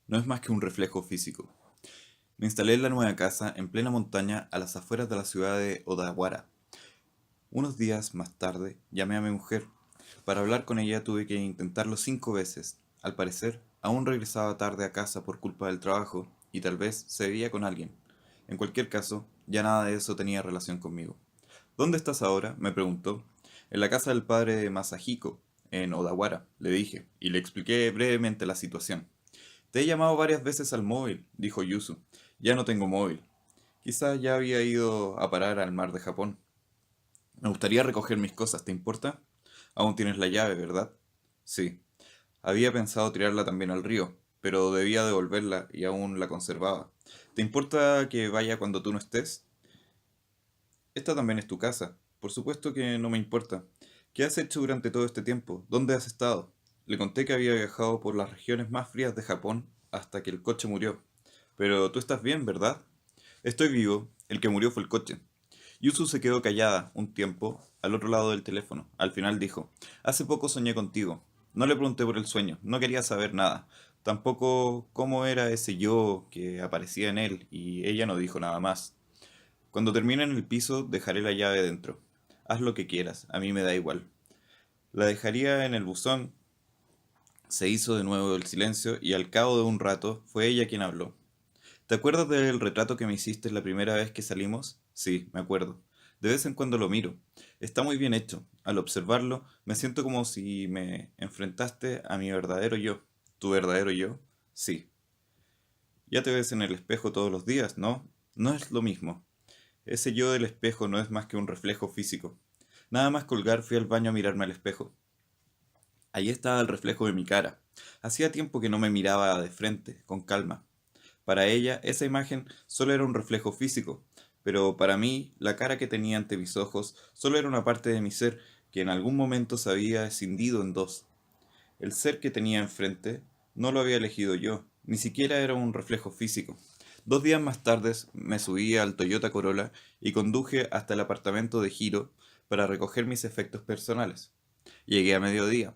No es más que un reflejo físico. Me instalé en la nueva casa en plena montaña a las afueras de la ciudad de Odawara. Unos días más tarde llamé a mi mujer. Para hablar con ella tuve que intentarlo 5 veces. Al parecer, aún regresaba tarde a casa por culpa del trabajo y tal vez se veía con alguien. En cualquier caso, ya nada de eso tenía relación conmigo. ¿Dónde estás ahora?, me preguntó. En la casa del padre de Masahiko, en Odawara, le dije, y le expliqué brevemente la situación. Te he llamado varias veces al móvil, dijo Yusu. Ya no tengo móvil. Quizás ya había ido a parar al mar de Japón. Me gustaría recoger mis cosas, ¿te importa? Aún tienes la llave, ¿verdad? Sí. Había pensado tirarla también al río, pero debía devolverla y aún la conservaba. ¿Te importa que vaya cuando tú no estés? Esta también es tu casa. Por supuesto que no me importa. ¿Qué has hecho durante todo este tiempo? ¿Dónde has estado? Le conté que había viajado por las regiones más frías de Japón hasta que el coche murió. Pero tú estás bien, ¿verdad? Estoy vivo. El que murió fue el coche. Yusu se quedó callada un tiempo al otro lado del teléfono. Al final dijo, hace poco soñé contigo. No le pregunté por el sueño, no quería saber nada. Tampoco cómo era ese yo que aparecía en él, y ella no dijo nada más. Cuando termine en el piso, dejaré la llave dentro. Haz lo que quieras, a mí me da igual. La dejaría en el buzón. Se hizo de nuevo el silencio y al cabo de un rato fue ella quien habló. ¿Te acuerdas del retrato que me hiciste la primera vez que salimos? Sí, me acuerdo. De vez en cuando lo miro. Está muy bien hecho. Al observarlo, me siento como si me enfrentaste a mi verdadero yo. ¿Tu verdadero yo? Sí. Ya te ves en el espejo todos los días, ¿no? No es lo mismo. Ese yo del espejo no es más que un reflejo físico. Nada más colgar fui al baño a mirarme al espejo. Allí estaba el reflejo de mi cara. Hacía tiempo que no me miraba de frente, con calma. Para ella, esa imagen solo era un reflejo físico, pero para mí, la cara que tenía ante mis ojos solo era una parte de mi ser que en algún momento se había escindido en dos. El ser que tenía enfrente no lo había elegido yo, ni siquiera era un reflejo físico. 2 días más tarde me subí al Toyota Corolla y conduje hasta el apartamento de Hiro para recoger mis efectos personales. Llegué a mediodía.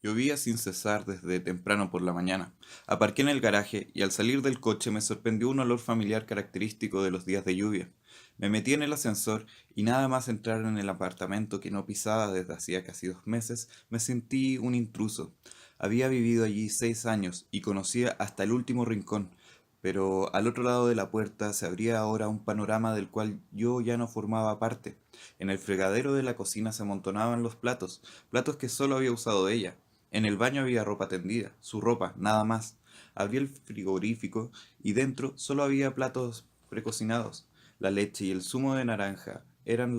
Llovía sin cesar desde temprano por la mañana. Aparqué en el garaje y al salir del coche me sorprendió un olor familiar característico de los días de lluvia. Me metí en el ascensor y nada más entrar en el apartamento que no pisaba desde hacía casi 2 meses, me sentí un intruso. Había vivido allí 6 años y conocía hasta el último rincón, pero al otro lado de la puerta se abría ahora un panorama del cual yo ya no formaba parte. En el fregadero de la cocina se amontonaban los platos, platos que solo había usado ella. En el baño había ropa tendida, su ropa, nada más. Abrí el frigorífico y dentro solo había platos precocinados. La leche y el zumo de naranja eran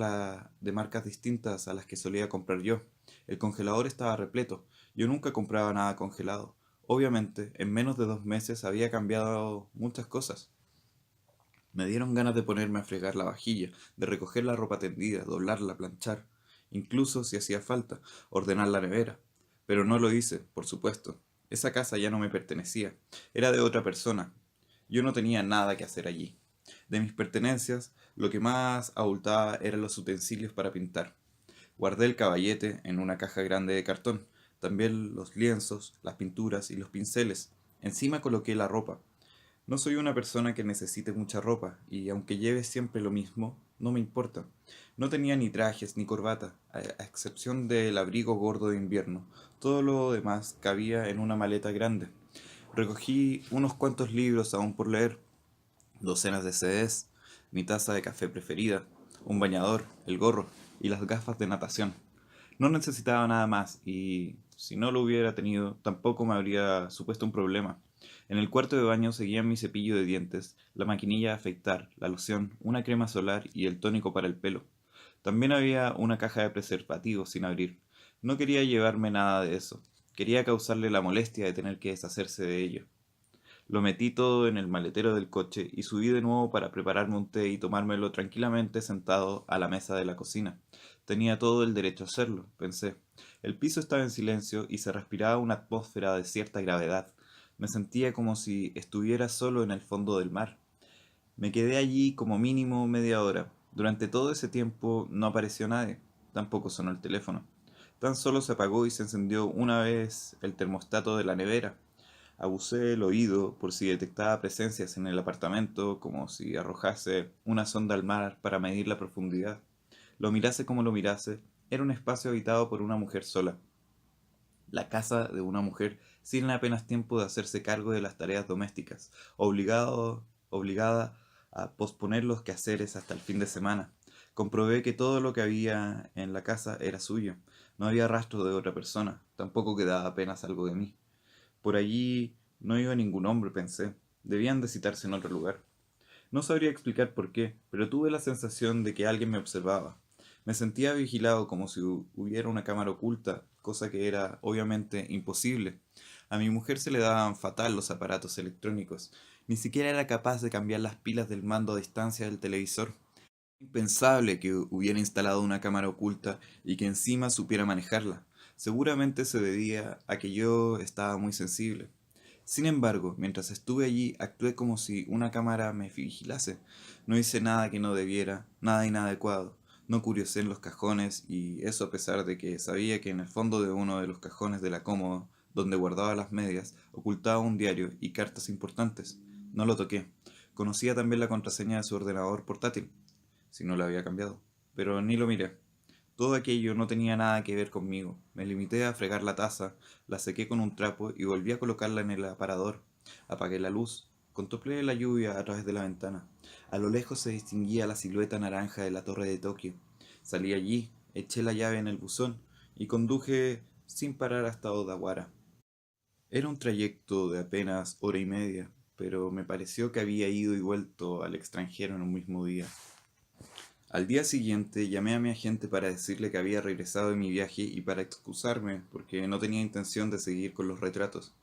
de marcas distintas a las que solía comprar yo. El congelador estaba repleto. Yo nunca compraba nada congelado. Obviamente, en menos de 2 meses había cambiado muchas cosas. Me dieron ganas de ponerme a fregar la vajilla, de recoger la ropa tendida, doblarla, planchar, incluso si hacía falta, ordenar la nevera. Pero no lo hice, por supuesto. Esa casa ya no me pertenecía, era de otra persona. Yo no tenía nada que hacer allí. De mis pertenencias, lo que más abultaba eran los utensilios para pintar. Guardé el caballete en una caja grande de cartón, también los lienzos, las pinturas y los pinceles. Encima coloqué la ropa. No soy una persona que necesite mucha ropa, y aunque lleve siempre lo mismo, no me importa. No tenía ni trajes ni corbata, a excepción del abrigo gordo de invierno. Todo lo demás cabía en una maleta grande. Recogí unos cuantos libros aún por leer, docenas de CDs, mi taza de café preferida, un bañador, el gorro y las gafas de natación. No necesitaba nada más y si no lo hubiera tenido, tampoco me habría supuesto un problema. En el cuarto de baño seguían mi cepillo de dientes, la maquinilla de afeitar, la loción, una crema solar y el tónico para el pelo. También había una caja de preservativos sin abrir. No quería llevarme nada de eso. Quería causarle la molestia de tener que deshacerse de ello. Lo metí todo en el maletero del coche y subí de nuevo para prepararme un té y tomármelo tranquilamente sentado a la mesa de la cocina. Tenía todo el derecho a hacerlo, pensé. El piso estaba en silencio y se respiraba una atmósfera de cierta gravedad. Me sentía como si estuviera solo en el fondo del mar. Me quedé allí como mínimo media hora. Durante todo ese tiempo no apareció nadie. Tampoco sonó el teléfono. Tan solo se apagó y se encendió una vez el termostato de la nevera. Abusé el oído por si detectaba presencias en el apartamento, como si arrojase una sonda al mar para medir la profundidad. Lo mirase como lo mirase, era un espacio habitado por una mujer sola. La casa de una mujer sin apenas tiempo de hacerse cargo de las tareas domésticas, obligada a posponer los quehaceres hasta el fin de semana. Comprobé que todo lo que había en la casa era suyo. No había rastro de otra persona, tampoco quedaba apenas algo de mí. Por allí no iba ningún hombre, pensé. Debían de citarse en otro lugar. No sabría explicar por qué, pero tuve la sensación de que alguien me observaba. Me sentía vigilado como si hubiera una cámara oculta, cosa que era obviamente imposible. A mi mujer se le daban fatal los aparatos electrónicos. Ni siquiera era capaz de cambiar las pilas del mando a distancia del televisor. Impensable que hubiera instalado una cámara oculta y que encima supiera manejarla. Seguramente se debía a que yo estaba muy sensible. Sin embargo, mientras estuve allí, actué como si una cámara me vigilase. No hice nada que no debiera, nada inadecuado. No curiosé en los cajones, y eso a pesar de que sabía que en el fondo de uno de los cajones de la cómoda, donde guardaba las medias, ocultaba un diario y cartas importantes. No lo toqué. Conocía también la contraseña de su ordenador portátil, si no la había cambiado, pero ni lo miré. Todo aquello no tenía nada que ver conmigo. Me limité a fregar la taza, la sequé con un trapo y volví a colocarla en el aparador. Apagué la luz. Contemplé la lluvia a través de la ventana. A lo lejos se distinguía la silueta naranja de la torre de Tokio. Salí allí, eché la llave en el buzón y conduje sin parar hasta Odawara. Era un trayecto de apenas hora y media, pero me pareció que había ido y vuelto al extranjero en un mismo día. Al día siguiente llamé a mi agente para decirle que había regresado de mi viaje y para excusarme porque no tenía intención de seguir con los retratos.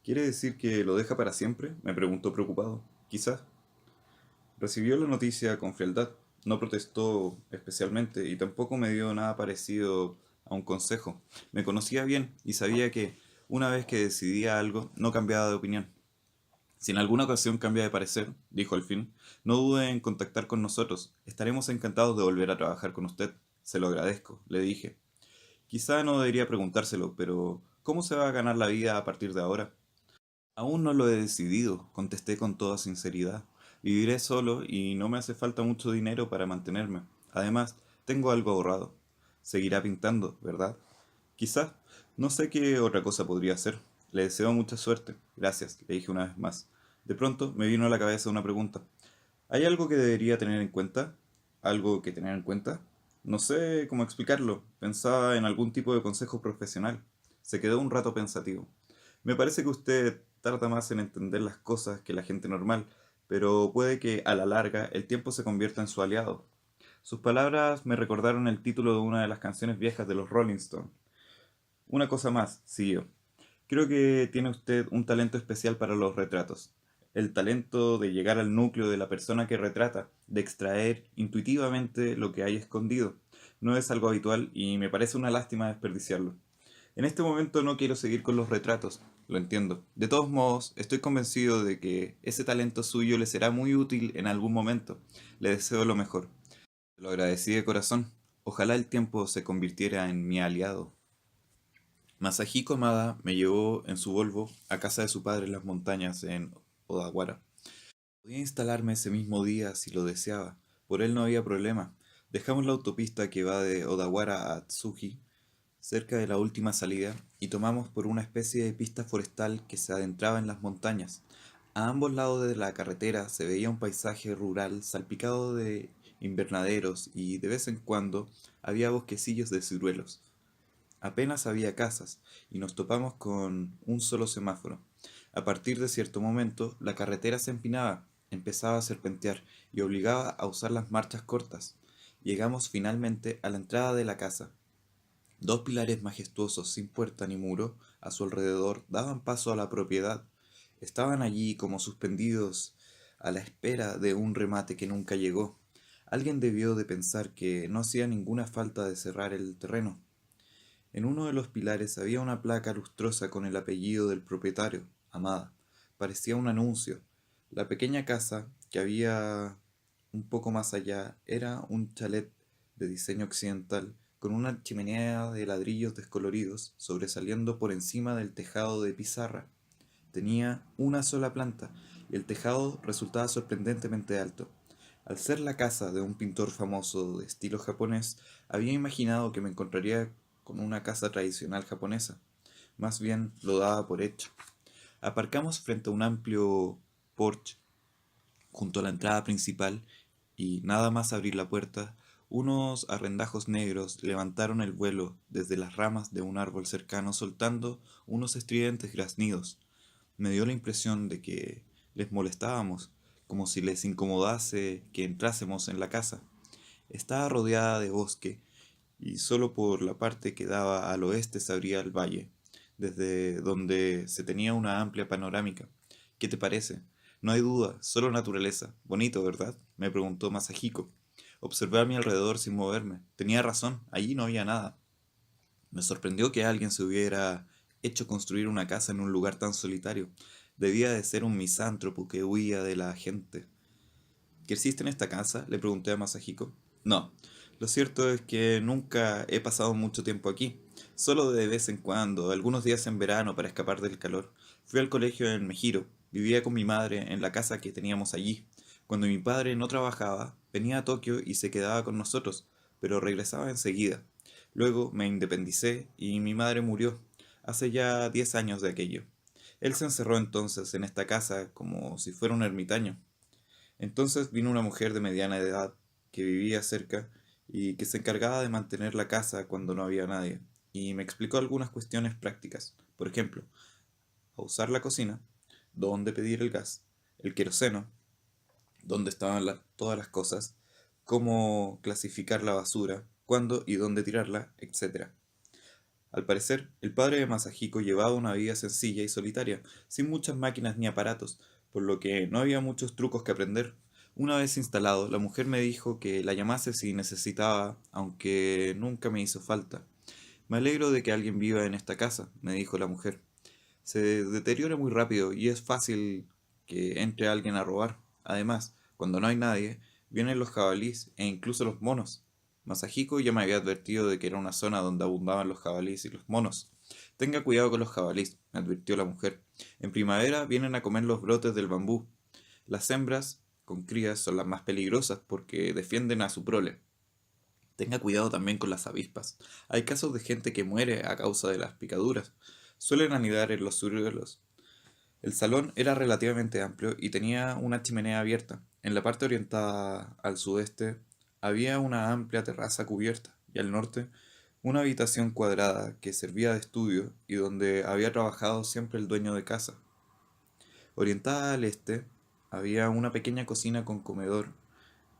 ¿Quiere decir que lo deja para siempre?, me preguntó preocupado. Quizás. Recibió la noticia con frialdad, no protestó especialmente y tampoco me dio nada parecido a un consejo. Me conocía bien y sabía que, una vez que decidía algo, no cambiaba de opinión. Si en alguna ocasión cambia de parecer, dijo al fin, no dude en contactar con nosotros. Estaremos encantados de volver a trabajar con usted. Se lo agradezco, le dije. Quizá no debería preguntárselo, pero ¿cómo se va a ganar la vida a partir de ahora? Aún no lo he decidido, contesté con toda sinceridad. Viviré solo y no me hace falta mucho dinero para mantenerme. Además, tengo algo ahorrado. Seguirá pintando, ¿verdad? Quizá. No sé qué otra cosa podría hacer. Le deseo mucha suerte. Gracias, le dije una vez más. De pronto me vino a la cabeza una pregunta. ¿Hay algo que debería tener en cuenta? ¿Algo que tener en cuenta? No sé cómo explicarlo. Pensaba en algún tipo de consejo profesional. Se quedó un rato pensativo. Me parece que usted tarda más en entender las cosas que la gente normal, pero puede que a la larga el tiempo se convierta en su aliado. Sus palabras me recordaron el título de una de las canciones viejas de los Rolling Stones. Una cosa más, siguió. Creo que tiene usted un talento especial para los retratos. El talento de llegar al núcleo de la persona que retrata, de extraer intuitivamente lo que hay escondido. No es algo habitual y me parece una lástima desperdiciarlo. En este momento no quiero seguir con los retratos, lo entiendo. De todos modos, estoy convencido de que ese talento suyo le será muy útil en algún momento. Le deseo lo mejor. Lo agradecí de corazón. Ojalá el tiempo se convirtiera en mi aliado. Masahiko Hamada me llevó en su Volvo a casa de su padre en las montañas en Odawara. Podía instalarme ese mismo día si lo deseaba. Por él no había problema. Dejamos la autopista que va de Odawara a Tsuji cerca de la última salida y tomamos por una especie de pista forestal que se adentraba en las montañas. A ambos lados de la carretera se veía un paisaje rural salpicado de invernaderos y de vez en cuando había bosquecillos de ciruelos. Apenas había casas y nos topamos con un solo semáforo. A partir de cierto momento, la carretera se empinaba, empezaba a serpentear y obligaba a usar las marchas cortas. Llegamos finalmente a la entrada de la casa. Dos pilares majestuosos sin puerta ni muro a su alrededor daban paso a la propiedad. Estaban allí como suspendidos a la espera de un remate que nunca llegó. Alguien debió de pensar que no hacía ninguna falta de cerrar el terreno. En uno de los pilares había una placa lustrosa con el apellido del propietario, Amada. Parecía un anuncio. La pequeña casa, que había un poco más allá, era un chalet de diseño occidental, con una chimenea de ladrillos descoloridos sobresaliendo por encima del tejado de pizarra. Tenía una sola planta y el tejado resultaba sorprendentemente alto. Al ser la casa de un pintor famoso de estilo japonés, había imaginado que me encontraría con una casa tradicional japonesa. Más bien lo daba por hecho. Aparcamos frente a un amplio porche junto a la entrada principal y nada más abrir la puerta, unos arrendajos negros levantaron el vuelo desde las ramas de un árbol cercano soltando unos estridentes graznidos. Me dio la impresión de que les molestábamos, como si les incomodase que entrásemos en la casa. Estaba rodeada de bosque y solo por la parte que daba al oeste se abría el valle, desde donde se tenía una amplia panorámica. ¿Qué te parece? No hay duda, solo naturaleza. Bonito, ¿verdad? Me preguntó Masahiko. Observé a mi alrededor sin moverme. Tenía razón, allí no había nada. Me sorprendió que alguien se hubiera hecho construir una casa en un lugar tan solitario. Debía de ser un misántropo que huía de la gente. ¿Creciste en esta casa? Le pregunté a Masahiko. No, lo cierto es que nunca he pasado mucho tiempo aquí, solo de vez en cuando, algunos días en verano para escapar del calor. Fui al colegio en Mejiro, vivía con mi madre en la casa que teníamos allí. Cuando mi padre no trabajaba, venía a Tokio y se quedaba con nosotros, pero regresaba enseguida. Luego me independicé y mi madre murió, hace ya 10 años de aquello. Él se encerró entonces en esta casa como si fuera un ermitaño. Entonces vino una mujer de mediana edad que vivía cerca y que se encargaba de mantener la casa cuando no había nadie, y me explicó algunas cuestiones prácticas. Por ejemplo, a usar la cocina, dónde pedir el gas, el queroseno, dónde estaban todas las cosas, cómo clasificar la basura, cuándo y dónde tirarla, etcétera. Al parecer, el padre de Masahiko llevaba una vida sencilla y solitaria, sin muchas máquinas ni aparatos, por lo que no había muchos trucos que aprender. Una vez instalado, la mujer me dijo que la llamase si necesitaba, aunque nunca me hizo falta. Me alegro de que alguien viva en esta casa, me dijo la mujer. Se deteriora muy rápido y es fácil que entre alguien a robar. Además, cuando no hay nadie, vienen los jabalíes e incluso los monos. Masahiko ya me había advertido de que era una zona donde abundaban los jabalíes y los monos. Tenga cuidado con los jabalíes, me advirtió la mujer. En primavera vienen a comer los brotes del bambú. Las hembras con crías son las más peligrosas porque defienden a su prole. Tenga cuidado también con las avispas. Hay casos de gente que muere a causa de las picaduras. Suelen anidar en los suelos. El salón era relativamente amplio y tenía una chimenea abierta. En la parte orientada al sudeste había una amplia terraza cubierta y al norte una habitación cuadrada que servía de estudio y donde había trabajado siempre el dueño de casa. Orientada al este había una pequeña cocina con comedor,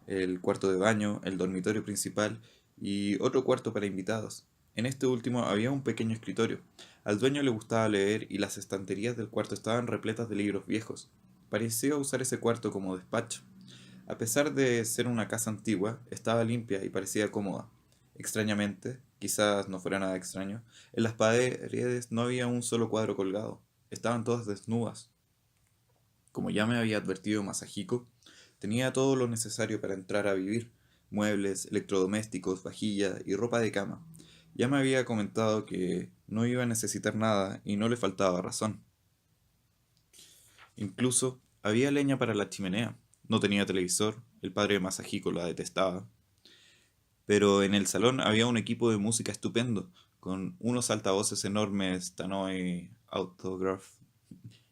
el cuarto de baño, el dormitorio principal y otro cuarto para invitados. En este último había un pequeño escritorio. Al dueño le gustaba leer y las estanterías del cuarto estaban repletas de libros viejos. Parecía usar ese cuarto como despacho. A pesar de ser una casa antigua, estaba limpia y parecía cómoda. Extrañamente, quizás no fuera nada extraño, en las paredes no había un solo cuadro colgado. Estaban todas desnudas. Como ya me había advertido Masahiko, tenía todo lo necesario para entrar a vivir: muebles, electrodomésticos, vajilla y ropa de cama. Ya me había comentado que no iba a necesitar nada y no le faltaba razón. Incluso había leña para la chimenea. No tenía televisor, el padre de Masahiko la detestaba. Pero en el salón había un equipo de música estupendo, con unos altavoces enormes Tannoy Autograph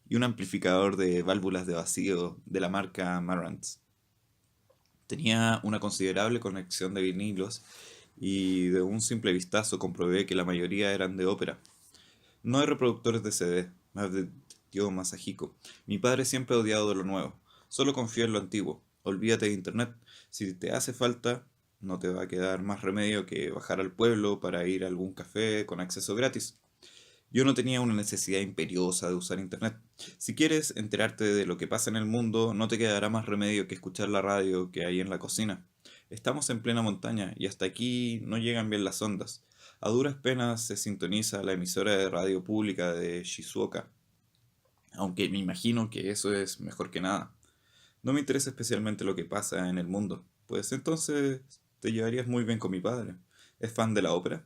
y un amplificador de válvulas de vacío de la marca Marantz. Tenía una considerable conexión de vinilos y de un simple vistazo comprobé que la mayoría eran de ópera. No hay reproductores de CD, me advirtió Masahiko. Mi padre siempre ha odiado lo nuevo. Solo confía en lo antiguo. Olvídate de internet. Si te hace falta, no te va a quedar más remedio que bajar al pueblo para ir a algún café con acceso gratis. Yo no tenía una necesidad imperiosa de usar internet. Si quieres enterarte de lo que pasa en el mundo, no te quedará más remedio que escuchar la radio que hay en la cocina. Estamos en plena montaña y hasta aquí no llegan bien las ondas. A duras penas se sintoniza la emisora de radio pública de Shizuoka, aunque me imagino que eso es mejor que nada. No me interesa especialmente lo que pasa en el mundo, pues entonces te llevarías muy bien con mi padre. ¿Es fan de la ópera?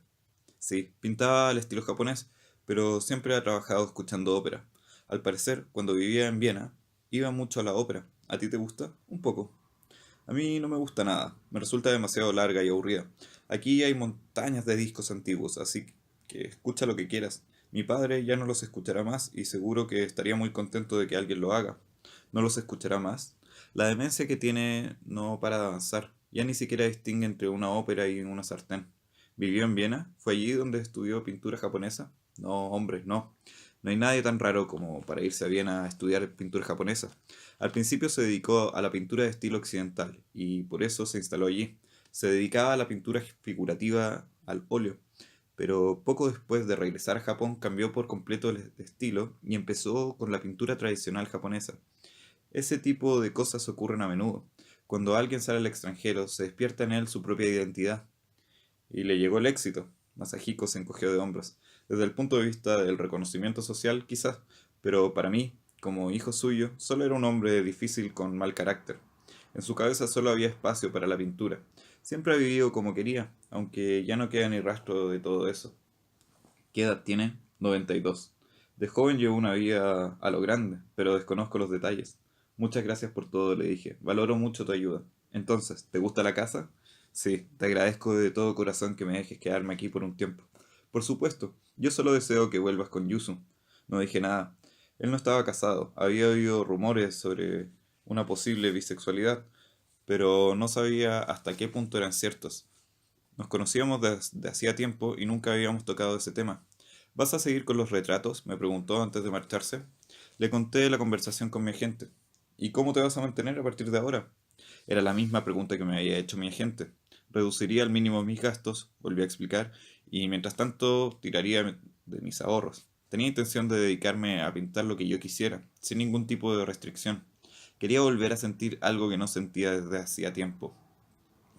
Sí, pintaba al estilo japonés, pero siempre ha trabajado escuchando ópera. Al parecer, cuando vivía en Viena, iba mucho a la ópera. ¿A ti te gusta? Un poco. A mí no me gusta nada, me resulta demasiado larga y aburrida. Aquí hay montañas de discos antiguos, así que escucha lo que quieras. Mi padre ya no los escuchará más y seguro que estaría muy contento de que alguien lo haga. ¿No los escuchará más? La demencia que tiene no para de avanzar. Ya ni siquiera distingue entre una ópera y una sartén. ¿Vivió en Viena? ¿Fue allí donde estudió pintura japonesa? No, hombre, no. No hay nadie tan raro como para irse a Viena a estudiar pintura japonesa. Al principio se dedicó a la pintura de estilo occidental y por eso se instaló allí. Se dedicaba a la pintura figurativa al óleo, pero poco después de regresar a Japón cambió por completo el estilo y empezó con la pintura tradicional japonesa. Ese tipo de cosas ocurren a menudo. Cuando alguien sale al extranjero, se despierta en él su propia identidad. Y le llegó el éxito. Masahiko se encogió de hombros. Desde el punto de vista del reconocimiento social, quizás, pero para mí, como hijo suyo, solo era un hombre difícil con mal carácter. En su cabeza solo había espacio para la pintura. Siempre ha vivido como quería, aunque ya no queda ni rastro de todo eso. ¿Qué edad tiene? 92. De joven llevó una vida a lo grande, pero desconozco los detalles. Muchas gracias por todo, le dije. Valoro mucho tu ayuda. Entonces, ¿te gusta la casa? Sí, te agradezco de todo corazón que me dejes quedarme aquí por un tiempo. Por supuesto, yo solo deseo que vuelvas con Yusu. No dije nada. Él no estaba casado. Había oído rumores sobre una posible bisexualidad, pero no sabía hasta qué punto eran ciertos. Nos conocíamos desde hacía tiempo y nunca habíamos tocado ese tema. ¿Vas a seguir con los retratos? Me preguntó antes de marcharse. Le conté la conversación con mi agente. ¿Y cómo te vas a mantener a partir de ahora? Era la misma pregunta que me había hecho mi agente. Reduciría al mínimo mis gastos, volví a explicar, y mientras tanto tiraría de mis ahorros. Tenía intención de dedicarme a pintar lo que yo quisiera, sin ningún tipo de restricción. Quería volver a sentir algo que no sentía desde hacía tiempo.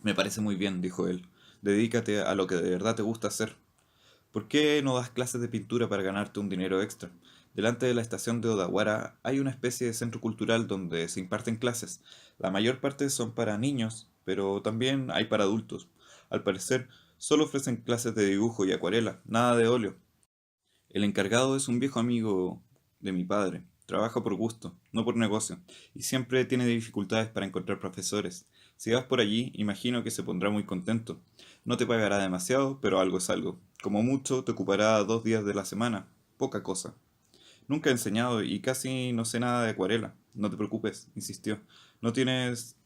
Me parece muy bien, dijo él. Dedícate a lo que de verdad te gusta hacer. ¿Por qué no das clases de pintura para ganarte un dinero extra? Delante de la estación de Odawara hay una especie de centro cultural donde se imparten clases. La mayor parte son para niños, pero también hay para adultos. Al parecer, solo ofrecen clases de dibujo y acuarela, nada de óleo. El encargado es un viejo amigo de mi padre. Trabaja por gusto, no por negocio, y siempre tiene dificultades para encontrar profesores. Si vas por allí, imagino que se pondrá muy contento. No te pagará demasiado, pero algo es algo. Como mucho, te ocupará 2 días de la semana. Poca cosa. Nunca he enseñado y casi no sé nada de acuarela. No te preocupes, insistió. No tienes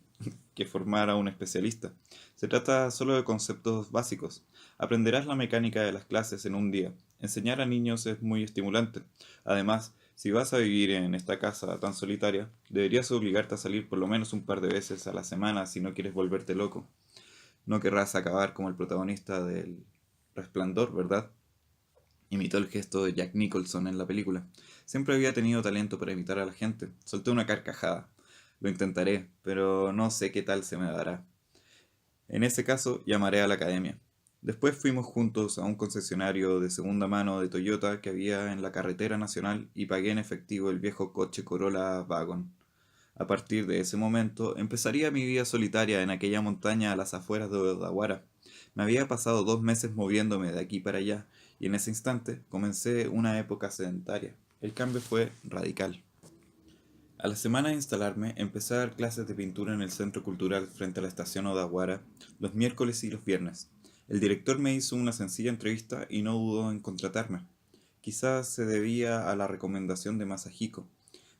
que formar a un especialista. Se trata solo de conceptos básicos. Aprenderás la mecánica de las clases en un día. Enseñar a niños es muy estimulante. Además, si vas a vivir en esta casa tan solitaria, deberías obligarte a salir por lo menos un par de veces a la semana si no quieres volverte loco. No querrás acabar como el protagonista del Resplandor, ¿verdad? Imitó el gesto de Jack Nicholson en la película. Siempre había tenido talento para imitar a la gente. Solté una carcajada. Lo intentaré, pero no sé qué tal se me dará. En ese caso, llamaré a la academia. Después fuimos juntos a un concesionario de segunda mano de Toyota que había en la carretera nacional y pagué en efectivo el viejo coche Corolla Wagon. A partir de ese momento empezaría mi vida solitaria en aquella montaña a las afueras de Odawara. Me había pasado 2 meses moviéndome de aquí para allá y en ese instante comencé una época sedentaria. El cambio fue radical. A la semana de instalarme, empecé a dar clases de pintura en el Centro Cultural frente a la estación Odawara los miércoles y los viernes. El director me hizo una sencilla entrevista y no dudó en contratarme. Quizás se debía a la recomendación de Masahiko.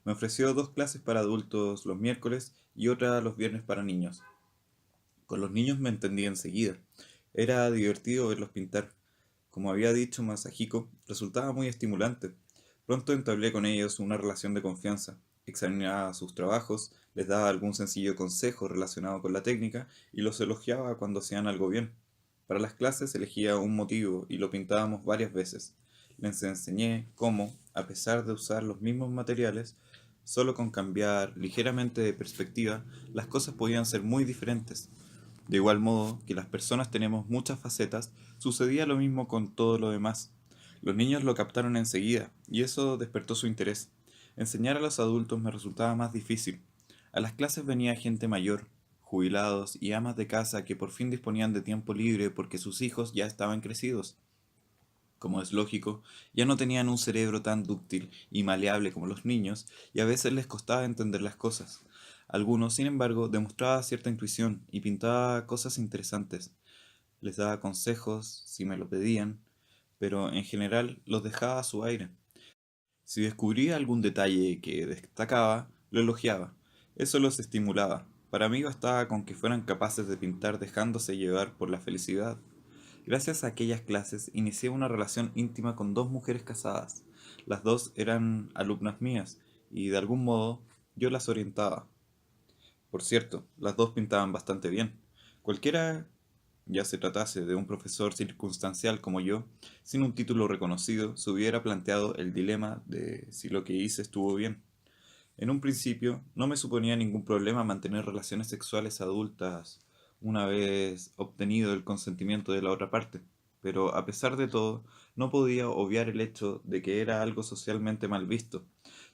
Me ofreció 2 clases para adultos los miércoles y otra los viernes para niños. Con los niños me entendí enseguida. Era divertido verlos pintar. Como había dicho Masahiko, resultaba muy estimulante. Pronto entablé con ellos una relación de confianza. Examinaba sus trabajos, les daba algún sencillo consejo relacionado con la técnica y los elogiaba cuando hacían algo bien. Para las clases elegía un motivo y lo pintábamos varias veces. Les enseñé cómo, a pesar de usar los mismos materiales, solo con cambiar ligeramente de perspectiva, las cosas podían ser muy diferentes. De igual modo que las personas tenemos muchas facetas, sucedía lo mismo con todo lo demás. Los niños lo captaron enseguida, y eso despertó su interés. Enseñar a los adultos me resultaba más difícil. A las clases venía gente mayor, jubilados y amas de casa que por fin disponían de tiempo libre porque sus hijos ya estaban crecidos. Como es lógico, ya no tenían un cerebro tan dúctil y maleable como los niños, y a veces les costaba entender las cosas. Algunos, sin embargo, demostraba cierta intuición y pintaba cosas interesantes. Les daba consejos si me lo pedían, pero en general los dejaba a su aire. Si descubría algún detalle que destacaba, lo elogiaba. Eso los estimulaba. Para mí bastaba con que fueran capaces de pintar dejándose llevar por la felicidad. Gracias a aquellas clases inicié una relación íntima con dos mujeres casadas. Las dos eran alumnas mías y de algún modo yo las orientaba. Por cierto, las dos pintaban bastante bien. Cualquiera, ya se tratase de un profesor circunstancial como yo, sin un título reconocido, se hubiera planteado el dilema de si lo que hice estuvo bien. En un principio, no me suponía ningún problema mantener relaciones sexuales adultas una vez obtenido el consentimiento de la otra parte, pero a pesar de todo, no podía obviar el hecho de que era algo socialmente mal visto.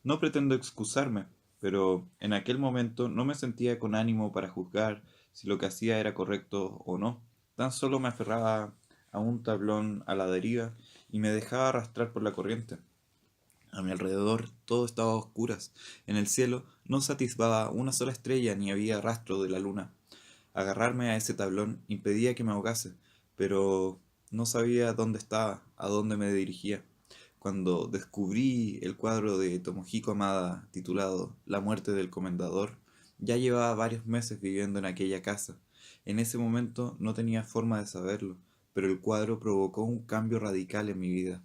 No pretendo excusarme, pero en aquel momento no me sentía con ánimo para juzgar si lo que hacía era correcto o no. Tan solo me aferraba a un tablón a la deriva y me dejaba arrastrar por la corriente. A mi alrededor todo estaba a oscuras. En el cielo no se atisbaba una sola estrella ni había rastro de la luna. Agarrarme a ese tablón impedía que me ahogase, pero no sabía dónde estaba, a dónde me dirigía. Cuando descubrí el cuadro de Tomohiko Amada titulado La muerte del comendador, ya llevaba varios meses viviendo en aquella casa. En ese momento no tenía forma de saberlo, pero el cuadro provocó un cambio radical en mi vida.